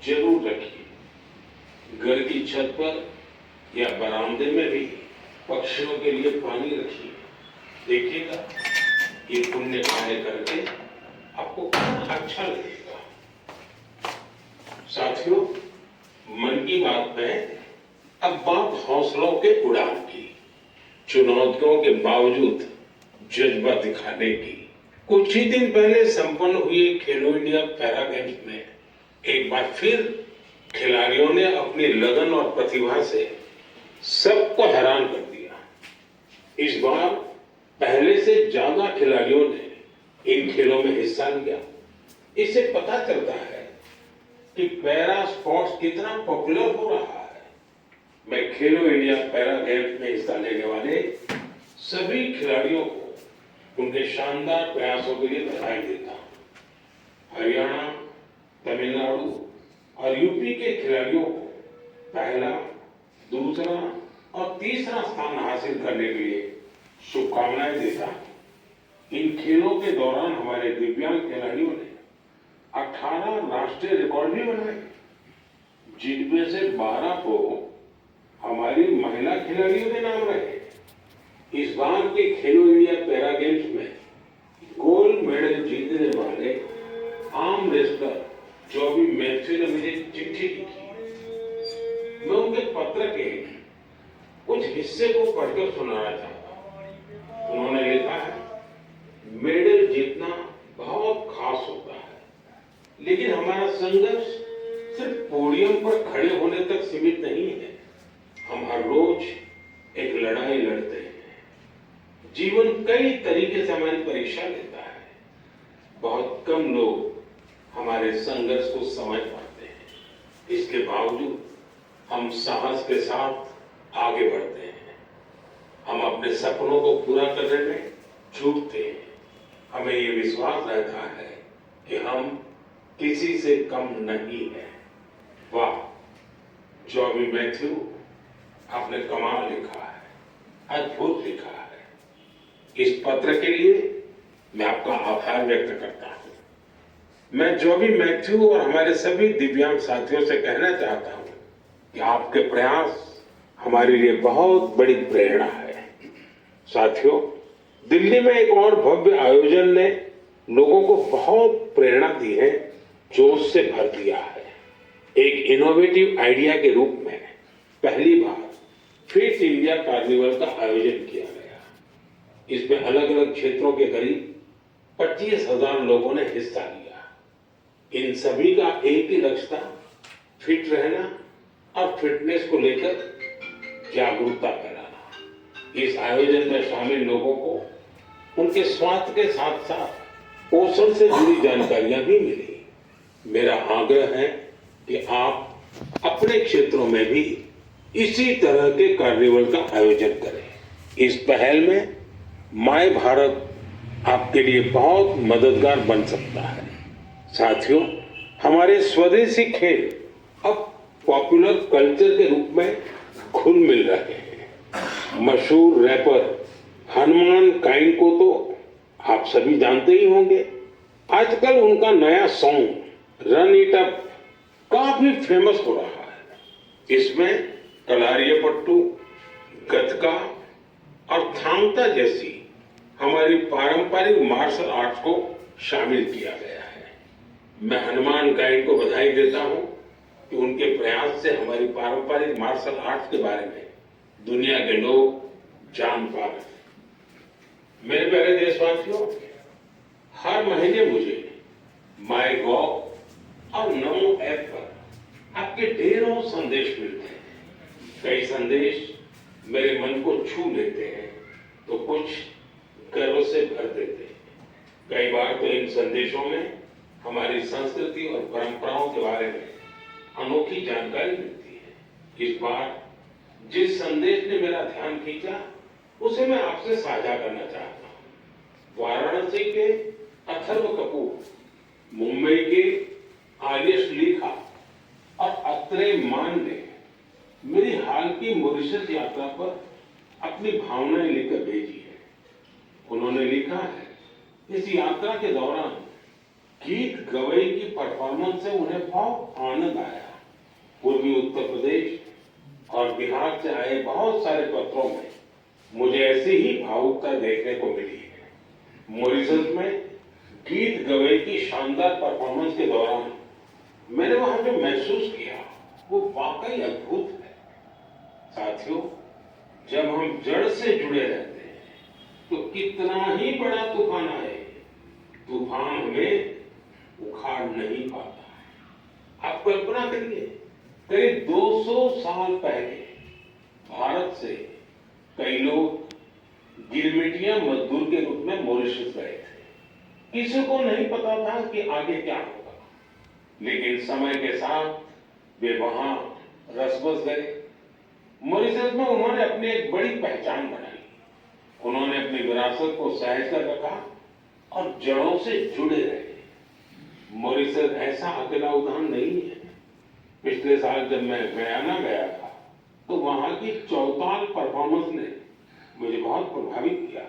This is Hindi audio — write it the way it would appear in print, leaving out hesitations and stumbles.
जरूर रखिए। घर की छत पर या बरामदे में भी पक्षियों के लिए पानी रखिए। देखिएगा ये पुण्य कार्य करके आपको कितना अच्छा लगेगा। साथियों, मन की बात में अब बात हौसलों के उड़ान की, चुनौतियों के बावजूद जज्बा दिखाने की। कुछ ही दिन पहले संपन्न हुए खेलो इंडिया पैरा गेम्स में एक बार फिर खिलाड़ियों ने अपनी लगन और प्रतिभा से सबको हैरान कर दिया। इस बार पहले से ज्यादा खिलाड़ियों ने इन खेलों में हिस्सा लिया। इससे पता चलता है कि पैरा स्पोर्ट्स कितना पॉपुलर हो रहा है। मैं खेलो इंडिया पैरा गेम्स में हिस्सा लेने वाले सभी खिलाड़ियों को उनके शानदार प्रयासों के लिए बधाई देता हूं। हरियाणा, तमिलनाडु और यूपी के खिलाड़ियों को पहला, दूसरा और तीसरा स्थान हासिल करने के लिए शुभकामनाएं देता हूं। इन खेलों के दौरान हमारे दिव्यांग खिलाड़ियों ने 18 राष्ट्रीय रिकॉर्ड भी बनाए, जिनमें से 12 को हमारी महिला खिलाड़ियों के नाम रहे। इस बार के खेलो इंडिया पैरा गेम्स में गोल्ड मेडल जीतने वाले आर्म रेसलर जॉबी मैथ्यू ने मुझे चिट्ठी लिखी। मैं उनके पत्र के कुछ हिस्से को पढ़कर सुनाना चाहता हूं। उन्होंने लिखा है, मेडल जीतना बहुत खास होता है, लेकिन हमारा संघर्ष सिर्फ पोडियम पर खड़े होने तक सीमित नहीं है। हम हर रोज एक लड़ाई लड़ते हैं। जीवन कई तरीके से हमारी परीक्षा लेता है। बहुत कम लोग हमारे संघर्ष को समझ पाते हैं। इसके बावजूद हम साहस के साथ आगे बढ़ते हैं। हम अपने सपनों को पूरा करने में जुटते हैं। हमें ये विश्वास रहता है कि हम किसी से कम नहीं हैं। वाह, जॉबी मैथ्यू, आपने कमाल लिखा है, अद्भुत लिखा है। इस पत्र के लिए मैं आपका आभार व्यक्त करता हूं। मैं जॉबी मैथ्यू और हमारे सभी दिव्यांग साथियों से कहना चाहता हूं कि आपके प्रयास हमारे लिए बहुत बड़ी प्रेरणा है। साथियों, दिल्ली में एक और भव्य आयोजन ने लोगों को बहुत प्रेरणा दी है, जोश से भर दिया है। एक इनोवेटिव आइडिया के रूप में पहली बार फिट इंडिया कार्निवल का आयोजन किया गया। इसमें अलग अलग क्षेत्रों के करीब 25,000 लोगों ने हिस्सा लिया। इन सभी का एक ही लक्ष्य था, फिट रहना और फिटनेस को लेकर जागरूकता फैलाना। इस आयोजन में शामिल लोगों को उनके स्वास्थ्य के साथ साथ पोषण से जुड़ी जानकारियां भी मिली। मेरा आग्रह है कि आप अपने क्षेत्रों में भी इसी तरह के कार्निवल का आयोजन करें। इस पहल में माय भारत आपके लिए बहुत मददगार बन सकता है। साथियों, हमारे स्वदेशी खेल अब पॉपुलर कल्चर के रूप में घुल मिल रहे हैं। मशहूर रैपर हनुमान काइंड को तो आप सभी जानते ही होंगे। आजकल उनका नया सॉन्ग रन इट अप काफी फेमस हो रहा है। इसमें कलारियापट्टू, गतका और थांगता जैसी हमारी पारंपरिक मार्शल आर्ट्स को शामिल किया गया है। मैं हनुमान काइंड को बधाई देता हूं कि उनके प्रयास से हमारी पारंपरिक मार्शल आर्ट्स के बारे में दुनिया के लोग जान पा रहे हैं। मेरे प्यारे देशवासियों, हर महीने मुझे माय गॉव और नमो ऐप पर आपके ढेरों संदेश मिलते हैं। कई संदेश मेरे मन को छू लेते हैं तो कुछ गर्व से भर देते हैं। कई बार तो इन संदेशों में हमारी संस्कृति और परंपराओं के बारे में अनोखी जानकारी मिलती है। इस बार जिस संदेश ने मेरा ध्यान खींचा उसे मैं आपसे साझा करना चाहता हूँ। वाराणसी के अथर्व कपूर, मुंबई के आयुष लिखा और अत्रे मान ने मेरी हाल की मॉरिशस यात्रा पर अपनी भावनाएं लेकर भेजी है। उन्होंने लिखा है, इस यात्रा के दौरान गीत गवई की परफॉर्मेंस से उन्हें बहुत आनंद आया। पूर्वी उत्तर प्रदेश और बिहार से आए बहुत सारे पत्रों में मुझे ऐसी ही भावुकता देखने को मिली है। मॉरिशस में गीत गवई की शानदार परफॉर्मेंस के दौरान मैंने वहां जो महसूस किया वो वाकई अद्भुत है। साथियों, जब हम जड़ से जुड़े रहते हैं तो कितना ही बड़ा तूफान आए, तूफान हमें उखाड़ नहीं पाता। आप कल्पना करिए, करीब 200 साल पहले भारत से कई लोग गिरमिटिया मजदूर के रूप में मॉरिशस गए थे। किसी को नहीं पता था कि आगे क्या होगा, लेकिन समय के साथ वे वहां रस बस गए। मॉरिशस में उन्होंने अपनी एक बड़ी पहचान बनाई। उन्होंने अपनी विरासत को सहेज कर रखा और जड़ों से जुड़े रहे। मॉरिशस ऐसा अकेला उदाहरण नहीं है। पिछले साल जब मैं गयाना गया था तो वहां की चौताल परफॉर्मेंस ने मुझे बहुत प्रभावित किया।